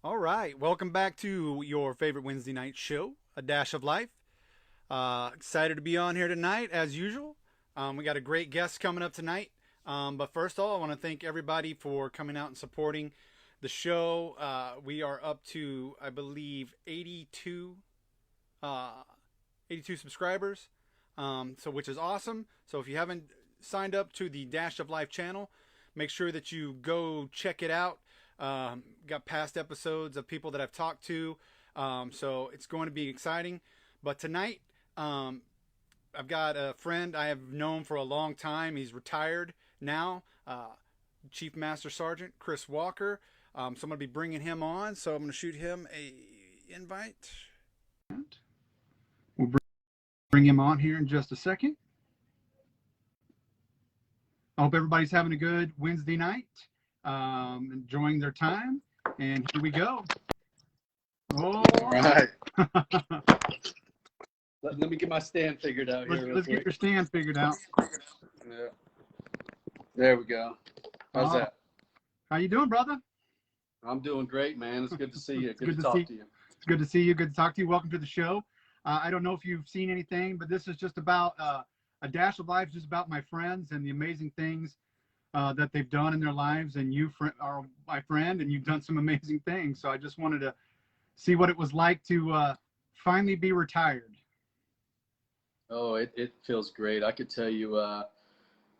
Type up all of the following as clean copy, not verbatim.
All right, welcome back to your favorite Wednesday night show, A Dash of Life. Excited to be on here tonight, as usual. We got a great guest coming up tonight. But first of all, I want to thank everybody for coming out and supporting the show. We are up to, I believe, uh, 82 subscribers, so which is awesome. So if you haven't signed up to the Dash of Life channel, make sure that you go check it out. Got past episodes of people that I've talked to, so it's going to be exciting. But tonight, um, I've got a friend I have known for a long time. He's retired now, Chief Master Sergeant Chris Walker. So I'm going to be bringing him on. So I'm going to shoot him a invite. We'll bring him on here in just a second. I hope everybody's having a good Wednesday night, enjoying their time. And here we go. Oh, all right. Let me get my stand figured out here. Let's get your stand figured out. Yeah. There we go. How's that? How you doing, brother? I'm doing great, man. It's good to see you. Good to talk to you. It's good to see you. Good to talk to you. Welcome to the show. I don't know if you've seen anything, but this is just about A Dash of Life, just about my friends and the amazing things that they've done in their lives. And you are my friend, and you've done some amazing things. So I just wanted to see what it was like to finally be retired. Oh, it feels great. I could tell you,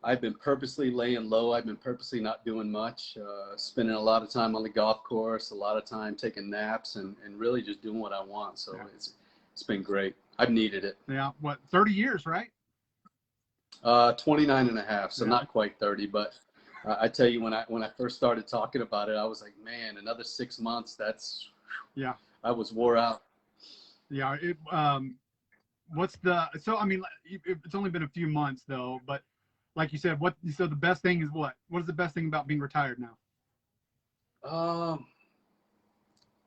I've been purposely laying low. I've been purposely not doing much, spending a lot of time on the golf course, a lot of time taking naps, and really just doing what I want. So yeah. It's been great. I've needed it. Yeah. What, 30 years, right? 29 and a half. So yeah. Not quite 30, but I tell you, when I first started talking about it, I was like, man, another 6 months. That's, yeah. I was wore out. Yeah. So, I mean, it's only been a few months though, but like you said, so the best thing is what? What is the best thing about being retired now?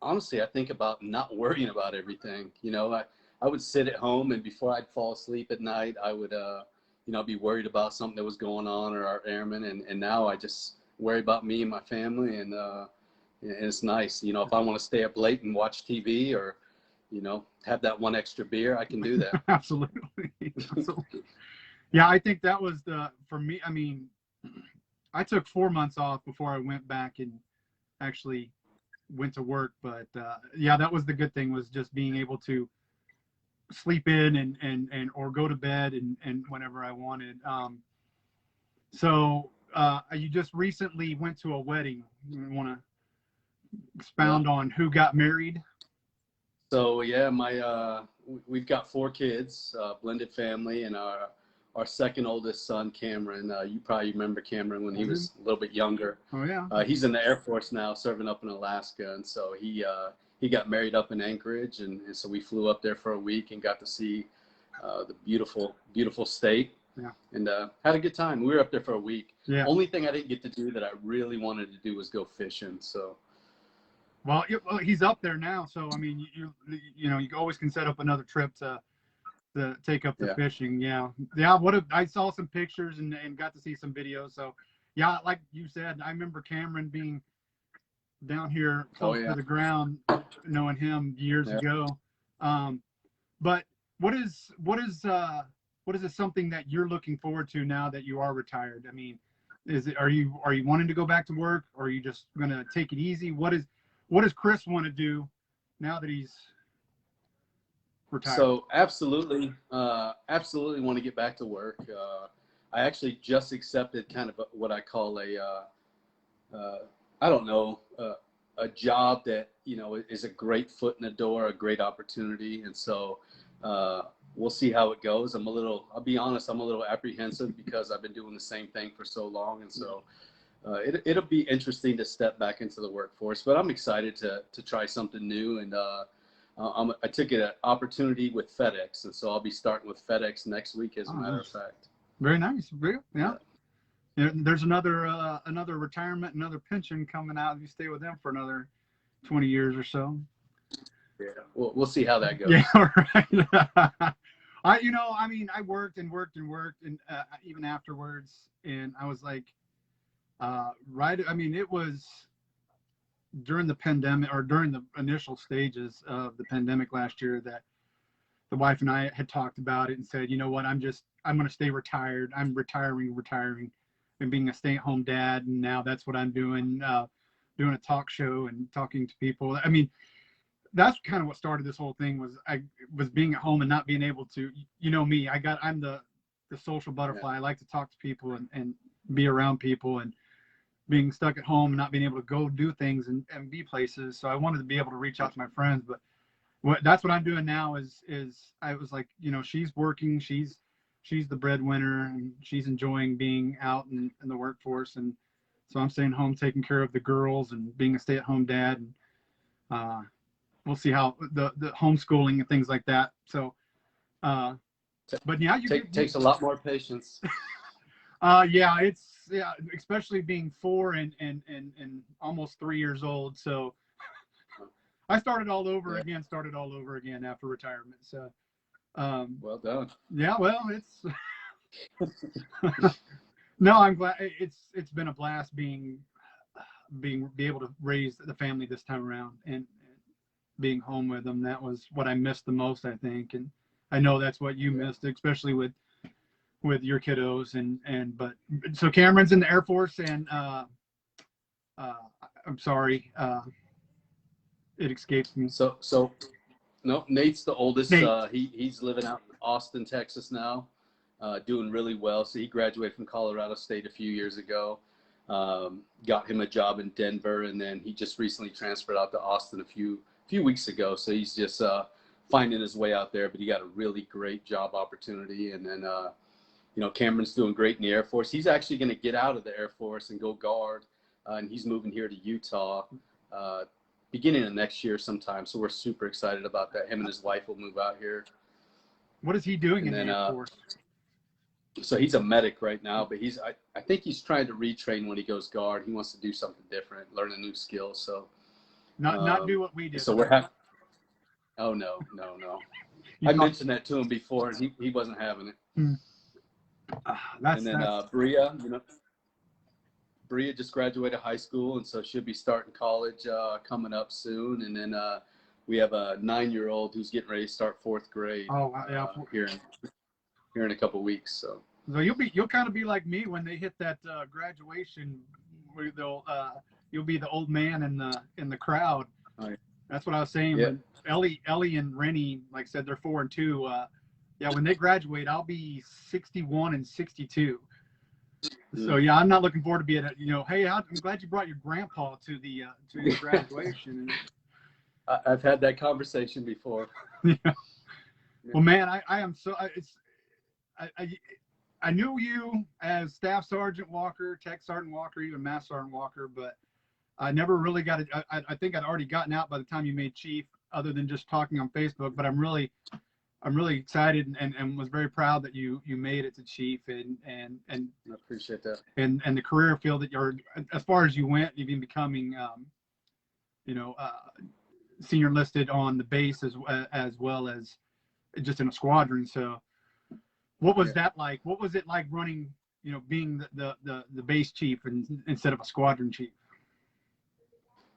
Honestly, I think about not worrying about everything. You know, I would sit at home, and before I'd fall asleep at night, I would, be worried about something that was going on, or our airmen. And now I just worry about me and my family, and it's nice. You know, if I want to stay up late and watch TV, or, have that one extra beer, I can do that. Absolutely. Absolutely. Yeah, I think that was for me. I mean, I took 4 months off before I went back and actually went to work. But yeah, that was the good thing, was just being able to sleep in and or go to bed and whenever I wanted. So you just recently went to a wedding. You want to expound on who got married? So yeah, we've got 4 kids, blended family, and our second oldest son, Cameron. You probably remember Cameron when he was a little bit younger. Oh yeah. He's in the Air Force now, serving up in Alaska, and so he got married up in Anchorage, and so we flew up there for a week and got to see the beautiful state. Yeah. And had a good time. We were up there for a week. Yeah. Only thing I didn't get to do that I really wanted to do was go fishing. So. Well, he's up there now, so I mean, you always can set up another trip to take up the fishing. Yeah. I saw some pictures and got to see some videos. So yeah, like you said, I remember Cameron being down here close to the ground, knowing him years ago. But what is it something that you're looking forward to now that you are retired? I mean, are you wanting to go back to work, or are you just gonna take it easy? What does Chris want to do now that he's retired? So absolutely want to get back to work. I actually just accepted kind of what I call a job that, is a great foot in the door, a great opportunity. And so we'll see how it goes. I'll be honest, I'm a little apprehensive because I've been doing the same thing for so long. And so it'll be interesting to step back into the workforce, but I'm excited to try something new. And I took an opportunity with FedEx, and so I'll be starting with FedEx next week, as a matter of fact. Very nice. Yeah. There's another retirement, another pension coming out if you stay with them for another 20 years or so. Yeah, we'll see how that goes. Yeah, right. I worked and even afterwards, and I was like, it was during the pandemic, or during the initial stages of the pandemic last year, that the wife and I had talked about it and said, you know what, I'm going to stay retired. I'm retiring and being a stay-at-home dad. And now that's what I'm doing, doing a talk show and talking to people. I mean, that's kind of what started this whole thing. I was being at home and not being able to, you know me, I'm the social butterfly. I like to talk to people and be around people, and being stuck at home and not being able to go do things and be places. So I wanted to be able to reach out to my friends, but that's what I'm doing now is I was like, you know, she's working, she's the breadwinner, and she's enjoying being out in the workforce. And so I'm staying home, taking care of the girls and being a stay-at-home dad. And we'll see how the homeschooling and things like that. So, but yeah, takes a lot more patience. Yeah, especially being 4 and almost 3 years old. So I started all over again after retirement. So, well done. Yeah, well, it's no, I'm glad. It's been a blast be able to raise the family this time around, and being home with them. That was what I missed the most, I think. And I know that's what you missed, especially with your kiddos. But so Cameron's in the Air Force, and I'm sorry, it escapes me. So no, Nate's the oldest. Nate. He's living out in Austin, Texas now, doing really well. So he graduated from Colorado State a few years ago. Got him a job in Denver, and then he just recently transferred out to Austin a few weeks ago. So he's just finding his way out there, but he got a really great job opportunity. And then you know, Cameron's doing great in the Air Force. He's actually going to get out of the Air Force and go guard, and he's moving here to Utah beginning of next year sometime. So we're super excited about that. Him and his wife will move out here. What is he doing in the Air Force? So he's a medic right now, but I think he's trying to retrain when he goes guard. He wants to do something different, learn a new skill. So not do what we did. So we're happy. Oh no. I mentioned that to him before, and he wasn't having it. And then Bria, you know, Bria just graduated high school, and so she'll be starting college coming up soon. And then we have a 9-year-old who's getting ready to start 4th grade. Oh, yeah. Here in a couple of weeks. So you'll kind of be like me when they hit that graduation, where you'll be the old man in the crowd. Oh, yeah. That's what I was saying. Yeah. Ellie and Rennie, like I said, they're 4 and 2. Yeah, when they graduate, I'll be 61 and 62. So yeah, I'm not looking forward to being hey, I'm glad you brought your grandpa to your graduation. I've had that conversation before. Yeah. Well, man, I am so I knew you as Staff Sergeant Walker, Tech Sergeant Walker, even Master Sergeant Walker, but I never really got it. I think I'd already gotten out by the time you made Chief, other than just talking on Facebook. But I'm really excited and was very proud that you made it to Chief, and I appreciate that. And the career field that you're, as far as you went, even becoming senior enlisted on the base as well as just in a squadron. So what was that like? What was it like running, being the base chief instead of a squadron chief?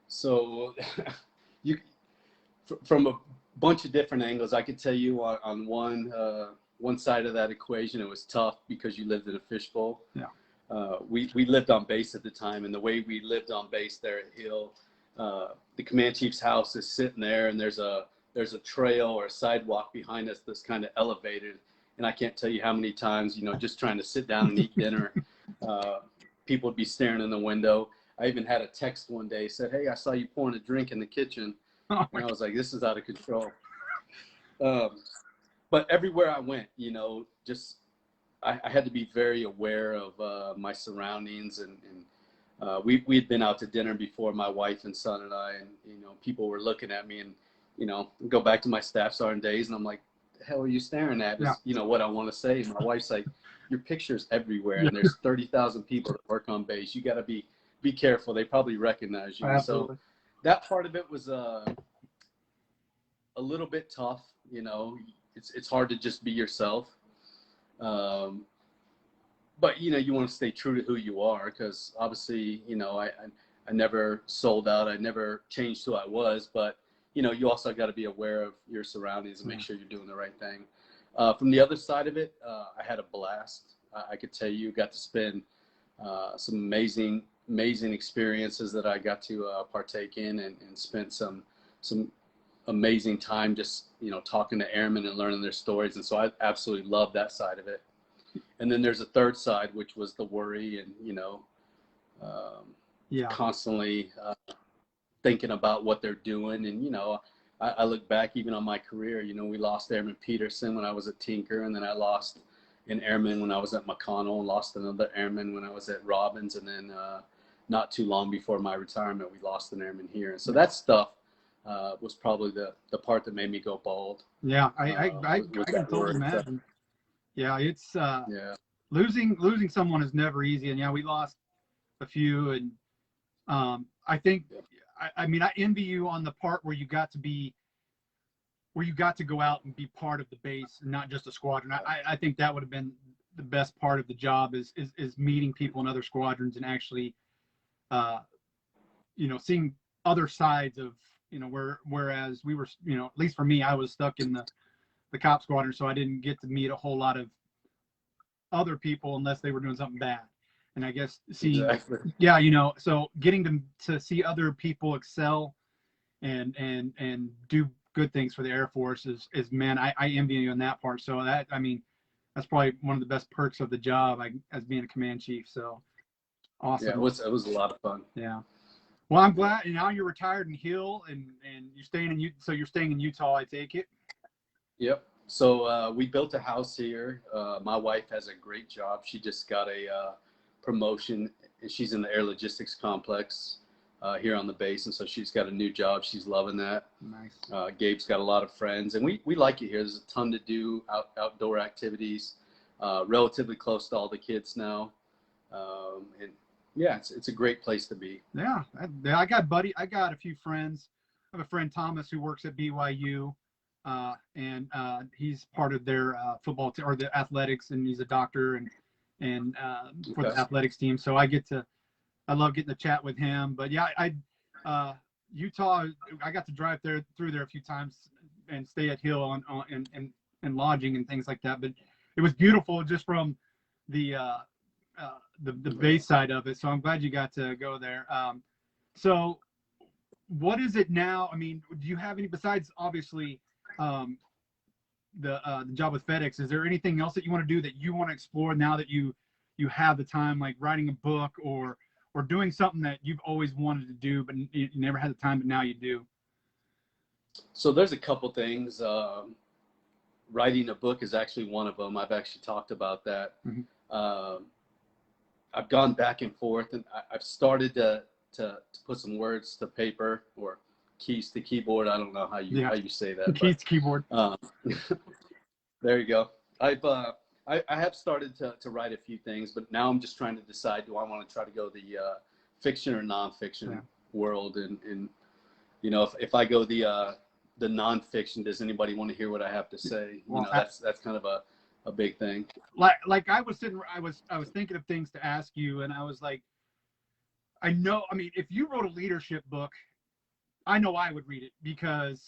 So from a bunch of different angles, I could tell you on one side of that equation, it was tough because you lived in a fishbowl. Yeah. We lived on base at the time, and the way we lived on base there at Hill, the command chief's house is sitting there, and there's a trail or a sidewalk behind us that's kind of elevated. And I can't tell you how many times, just trying to sit down and eat dinner, people would be staring in the window. I even had a text one day, said, "Hey, I saw you pouring a drink in the kitchen." And I was like, this is out of control. But everywhere I went, I had to be very aware of my surroundings. And we had been out to dinner before, my wife and son and I, and, people were looking at me, and, go back to my Staff Sergeant days, and I'm like, the hell are you staring at? Yeah. What I want to say. And my wife's like, your picture's everywhere, and there's 30,000 people that work on base. You got to be careful. They probably recognize you. Absolutely. So that part of it was a little bit tough. It's hard to just be yourself. But, you want to stay true to who you are, because obviously, I never sold out. I never changed who I was, but you know, you also got to be aware of your surroundings and make sure you're doing the right thing. From the other side of it, I had a blast. I could tell you got to spend some amazing experiences that I got to partake in, and spent some amazing time just, you know, talking to airmen and learning their stories. And so I absolutely love that side of it. And then there's a third side, which was the worry and, you know, constantly thinking about what they're doing. And, you know, I look back even on my career, you know, we lost Airman Peterson when I was at Tinker, and then I lost an airman when I was at McConnell, and lost another airman when I was at Robbins. And then not too long before my retirement, we lost an airman here. And so that stuff was probably the part that made me go bald. Yeah, I can totally imagine. Yeah, it's losing someone is never easy, and we lost a few, and I think I mean I envy you on the part where you got to go out and be part of the base and not just a squadron. I think that would have been the best part of the job is meeting people in other squadrons and actually you know, seeing other sides of, you know, whereas we were, you know, at least for me, I was stuck in the cop squadron, so I didn't get to meet a whole lot of other people unless they were doing something bad. And I guess seeing, you know, so getting to see other people excel and do good things for the Air Force is man, I envy you on that part. So that, I mean, that's probably one of the best perks of the job, as being a command chief. So awesome. Yeah, it was a lot of fun. Yeah. Well, I'm glad now you're retired in Hill, and you're staying in Utah, I take it. Yep. So we built a house here. My wife has a great job. She just got a promotion, and she's in the Air Logistics Complex here on the base, and so she's got a new job. She's loving that. Nice. Gabe's got a lot of friends, and we like it here. There's a ton to do, outdoor activities, relatively close to all the kids now, and yeah, it's a great place to be. Yeah, I got a few friends. I have a friend, Thomas, who works at BYU, and he's part of their football or the athletics, and he's a doctor and for the athletics team. So I love getting to chat with him. But yeah, Utah, I got to drive through there a few times and stay at Hill and lodging and things like that. But it was beautiful just from the base side of it. So I'm glad you got to go there. So what is it now? I mean, do you have any, besides obviously the job with FedEx, is there anything else that you want to do that you want to explore now that you have the time, like writing a book or doing something that you've always wanted to do, but you never had the time, but now you do? So there's a couple things. Writing a book is actually one of them. I've actually talked about that. Mm-hmm. I've gone back and forth, and I've started to put some words to paper, or keys to keyboard. I don't know how you say that. Keys to keyboard. There you go. I have started to write a few things, but now I'm just trying to decide, do I want to try to go the fiction or nonfiction world? And you know, if I go the nonfiction, does anybody want to hear what I have to say? You know, that's kind of a big thing. Like I was thinking of things to ask you, and I was like, I mean, if you wrote a leadership book, I know I would read it, because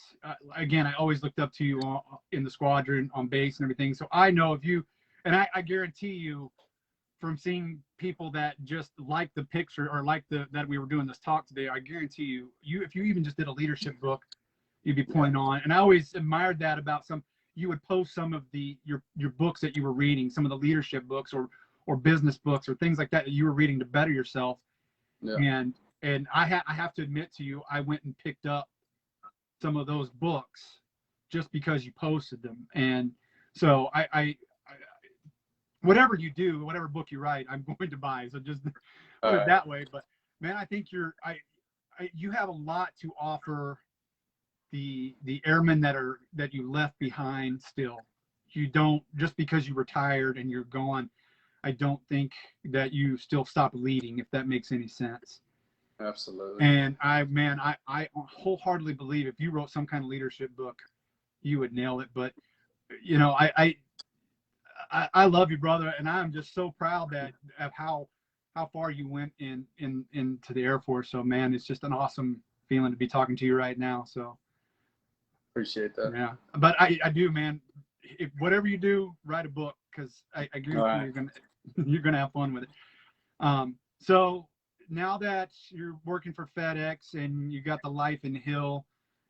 again, I always looked up to you in the squadron, on base and everything. So I know if you, and I guarantee you, from seeing people that just like the picture or like that we were doing this talk today, I guarantee you if you even just did a leadership book, you'd be point on. And I always admired that about you would post some of your books that you were reading, some of the leadership books or business books or things like that you were reading to better yourself. Yeah. And I have to admit to you, I went and picked up some of those books just because you posted them. And so I whatever you do, whatever book you write, I'm going to buy. So just put it that way. But man, I think you have a lot to offer the airmen that you left behind still. You don't, just because you retired and you're gone, I don't think that you still stop leading, if that makes any sense. Absolutely. And I wholeheartedly believe if you wrote some kind of leadership book, you would nail it. But you know, I love you, brother, and I'm just so proud of how how far you went into the Air Force. So man, it's just an awesome feeling to be talking to you right now. So appreciate that. yeah, but I do, man. If whatever you do, write a book, because I agree with you. You're gonna have fun with it. So now that you're working for FedEx and you got the life in Hill,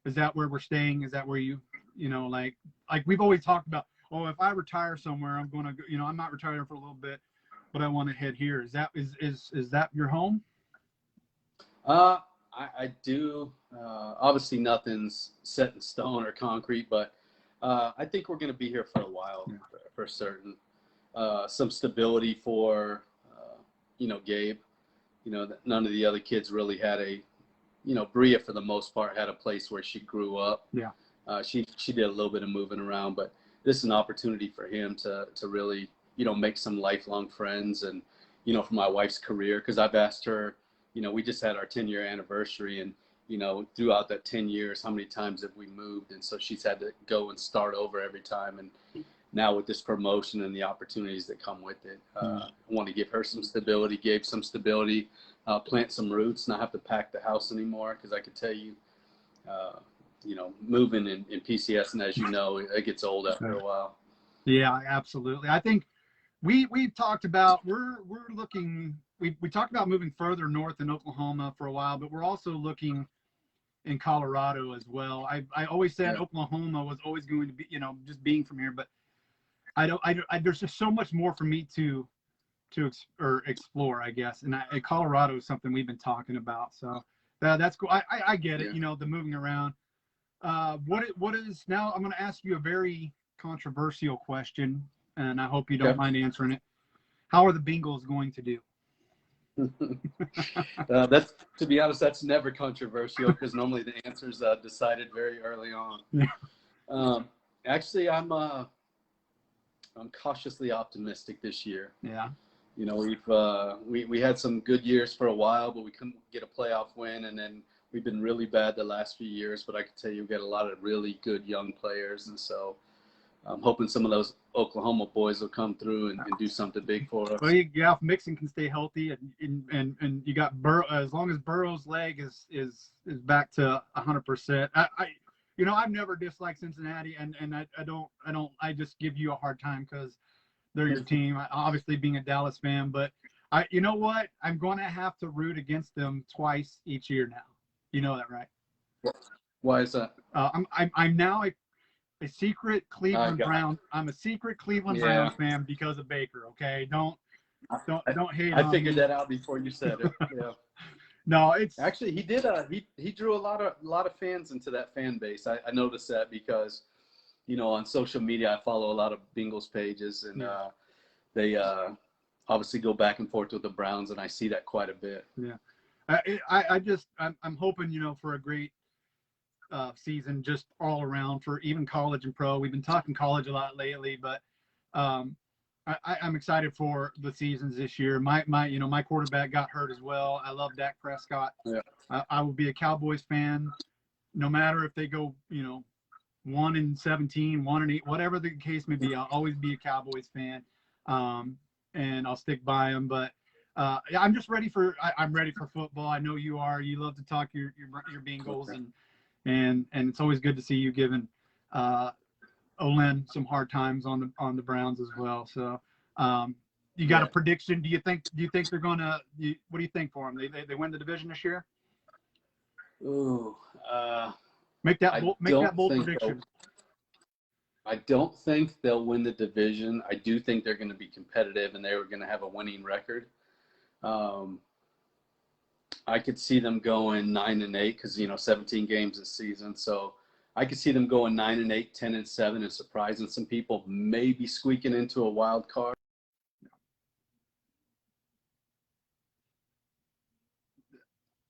is that where we're staying? Is that where you know, like we've always talked about, oh, if I retire somewhere, I'm going to go, you know, I'm not retiring for a little bit, but I want to head here. Is that your home? I do. Obviously nothing's set in stone or concrete, but I think we're going to be here for a while, for certain. Some stability for, Gabe. None of the other kids really had Bria, for the most part, had a place where she grew up. Yeah. She did a little bit of moving around, but this is an opportunity for him to really, make some lifelong friends. And, for my wife's career, because I've asked her, we just had our 10-year anniversary, and, throughout that 10 years, how many times have we moved? And so she's had to go and start over every time. And now with this promotion and the opportunities that come with it, I want to give her some stability, Gabe some stability, plant some roots, not have to pack the house anymore. Because I could tell you, moving in PCS, and as you know, it gets old after a while. Yeah, absolutely. I think we've talked about, we're looking, we talked about moving further north in Oklahoma for a while, but we're also looking in Colorado as well. I always said Oklahoma was always going to be, just being from here, but there's just so much more for me to explore, I guess. And Colorado is something we've been talking about. So that's cool. I get it, the moving around. What is now? I'm going to ask you a very controversial question, and I hope you don't mind answering it. How are the Bengals going to do? That's, to be honest, that's never controversial, because normally the answer's decided very early on. Yeah. Actually, I'm cautiously optimistic this year. Yeah. We had some good years for a while, but we couldn't get a playoff win, and then we've been really bad the last few years. But I can tell you, we got a lot of really good young players, and so I'm hoping some of those Oklahoma boys will come through and do something big for us. Well, yeah, if Mixon can stay healthy, and you got Burrow, as long as Burrow's leg is back to 100%. I've never disliked Cincinnati, and I just give you a hard time because they're your team. Obviously, being a Dallas fan, but you know what? I'm going to have to root against them twice each year now. You know that, right? Why is that? I'm now a secret Cleveland Brown. I'm a secret Cleveland Browns fan because of Baker. Okay, don't hate. I figured that out before you said it. Yeah. No, it's actually he did. He drew a lot of fans into that fan base. I noticed that because, on social media I follow a lot of Bengals pages, and they obviously go back and forth with the Browns, and I see that quite a bit. Yeah, I'm hoping for a great season just all around for even college and pro. We've been talking college a lot lately, but I'm excited for the seasons this year. My quarterback got hurt as well. I love Dak Prescott. Yeah. I will be a Cowboys fan no matter if they go 1-17, 1-8, whatever the case may be. I'll always be a Cowboys fan, and I'll stick by them. But I'm just ready for I'm ready for football. I know you are. You love to talk your Bengals, and it's always good to see you giving Olin some hard times on the Browns as well. So you got a prediction? Do you think they're gonna? What do you think for them? They win the division this year? Ooh, make that bold prediction. I don't think they'll win the division. I do think they're going to be competitive, and they're going to have a winning record. I could see them going 9-8 because 17 games this season. So I could see them going 9-8, 10-7, and surprising some people, maybe squeaking into a wild card.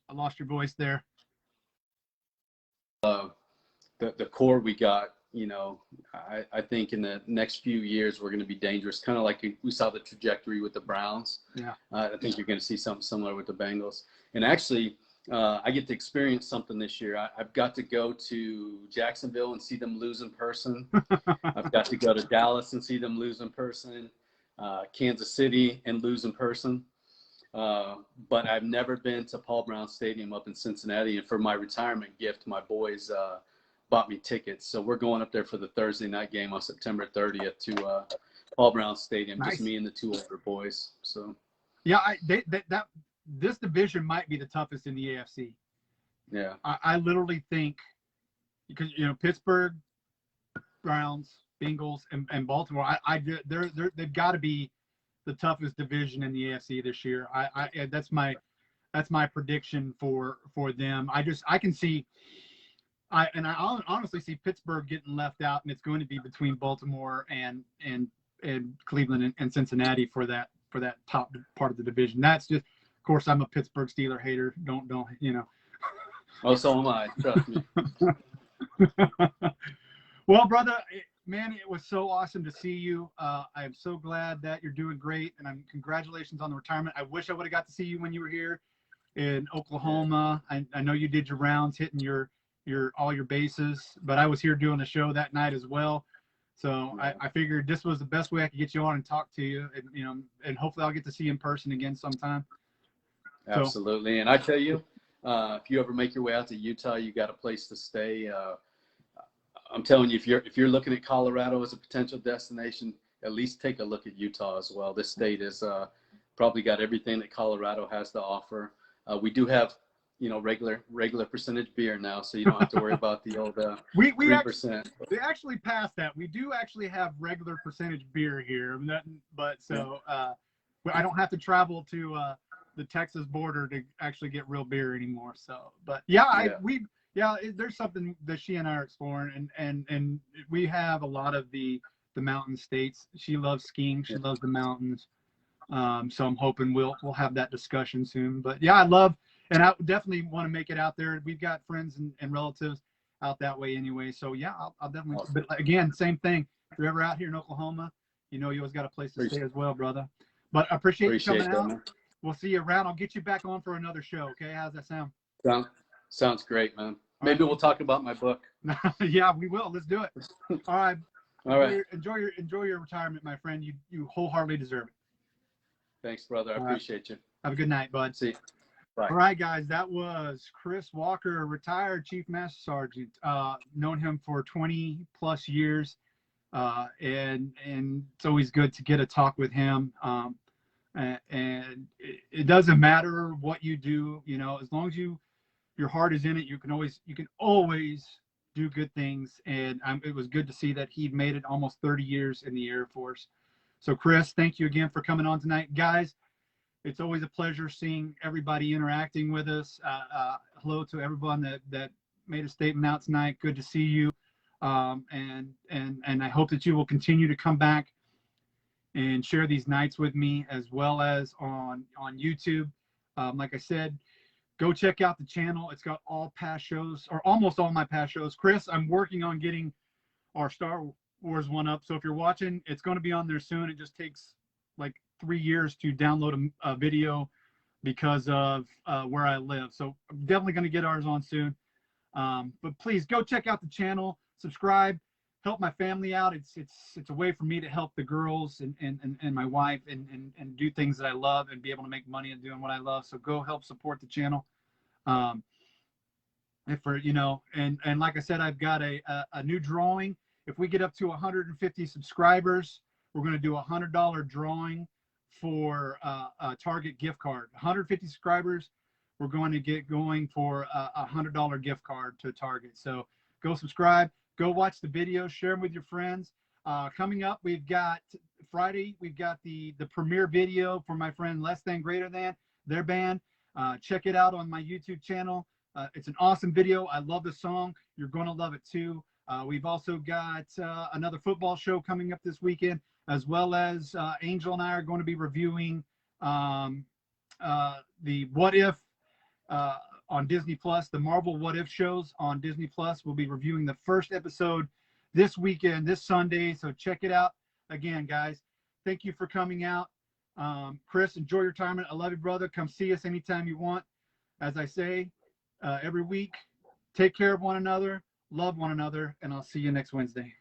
I lost your voice there. The core we got, I think in the next few years we're going to be dangerous, kind of like we saw the trajectory with the Browns. Yeah. I think you're going to see something similar with the Bengals. And actually, I get to experience something this year. I've got to go to Jacksonville and see them lose in person. I've got to go to Dallas and see them lose in person, Kansas City and lose in person. But I've never been to Paul Brown Stadium up in Cincinnati. And for my retirement gift, my boys bought me tickets. So we're going up there for the Thursday night game on September 30th to Paul Brown Stadium. Nice. Just me and the 2 older boys. So yeah, this division might be the toughest in the AFC. Yeah. I literally think, because Pittsburgh, Browns, Bengals, and Baltimore, they've got to be the toughest division in the AFC this year. That's my prediction for them. I can see, I honestly see Pittsburgh getting left out, and it's going to be between Baltimore and Cleveland and Cincinnati for that top part of the division. That's just, of course, I'm a Pittsburgh Steeler hater. Don't. Oh, so am I. Trust me. Well, brother, man, it was so awesome to see you. I am so glad that you're doing great, and congratulations on the retirement. I wish I would have got to see you when you were here in Oklahoma. I know you did your rounds, hitting all your bases, but I was here doing the show that night as well. So yeah. I figured this was the best way I could get you on and talk to you, and hopefully I'll get to see you in person again sometime. Absolutely. So, and I tell you, if you ever make your way out to Utah, you got a place to stay. I'm telling you, if you're looking at Colorado as a potential destination, at least take a look at Utah as well. This state is probably got everything that Colorado has to offer. We do have, regular percentage beer now, so you don't have to worry about the old 3%. We actually passed that. We do actually have regular percentage beer here, but I don't have to travel to the Texas border to actually get real beer anymore. So, but there's something that she and I are exploring, and we have a lot of the mountain states. She loves skiing. She loves the mountains. So I'm hoping we'll have that discussion soon. But yeah, and I definitely want to make it out there. We've got friends and relatives out that way anyway. So yeah, I'll definitely. Awesome. But again, same thing. If you're ever out here in Oklahoma, you always got a place to stay as well, brother. But I appreciate you coming out. Man. We'll see you around. I'll get you back on for another show. Okay, how's that sound? Sounds great, man. Maybe we'll talk about my book. Yeah, we will. Let's do it. All right. All right. Enjoy your retirement, my friend. You wholeheartedly deserve it. Thanks, brother. I appreciate you. Have a good night, bud. See you. Bye. All right, guys. That was Chris Walker, retired Chief Master Sergeant. Known him for 20 plus years, and it's always good to get a talk with him. And it doesn't matter what you do, as long as your heart is in it, you can always do good things. And it was good to see that he made it almost 30 years in the Air Force. So Chris, thank you again for coming on tonight. Guys, it's always a pleasure seeing everybody interacting with us. Hello to everyone that made a statement out tonight. Good to see you. And I hope that you will continue to come back and share these nights with me, as well as on YouTube. Like I said, go check out the channel. It's got all past shows, or almost all my past shows. Chris, I'm working on getting our Star Wars one up. So if you're watching, it's going to be on there soon. It just takes like 3 years to download a video because of where I live. So I'm definitely going to get ours on soon. But please go check out the channel, subscribe, help my family out. It's a way for me to help the girls and my wife and do things that I love and be able to make money and doing what I love. So go help support the channel. And like I said, I've got a new drawing. If we get up to 150 subscribers, we're going to do a $100 drawing for a Target gift card. 150 subscribers, we're going to get going for a $100 gift card to Target. So go subscribe. Go watch the videos, share them with your friends. Coming up, we've got Friday, we've got the premiere video for my friend Less Than Greater Than, their band. Check it out on my YouTube channel. It's an awesome video. I love the song. You're going to love it too. We've also got another football show coming up this weekend, as well as Angel and I are going to be reviewing the What If on Disney Plus, the Marvel What If shows on Disney Plus. We'll be reviewing the first episode this weekend, this Sunday. So check it out. Again, guys, thank you for coming out. Chris, enjoy your retirement. I love you, brother. Come see us anytime you want. As I say every week, take care of one another, love one another, and I'll see you next Wednesday.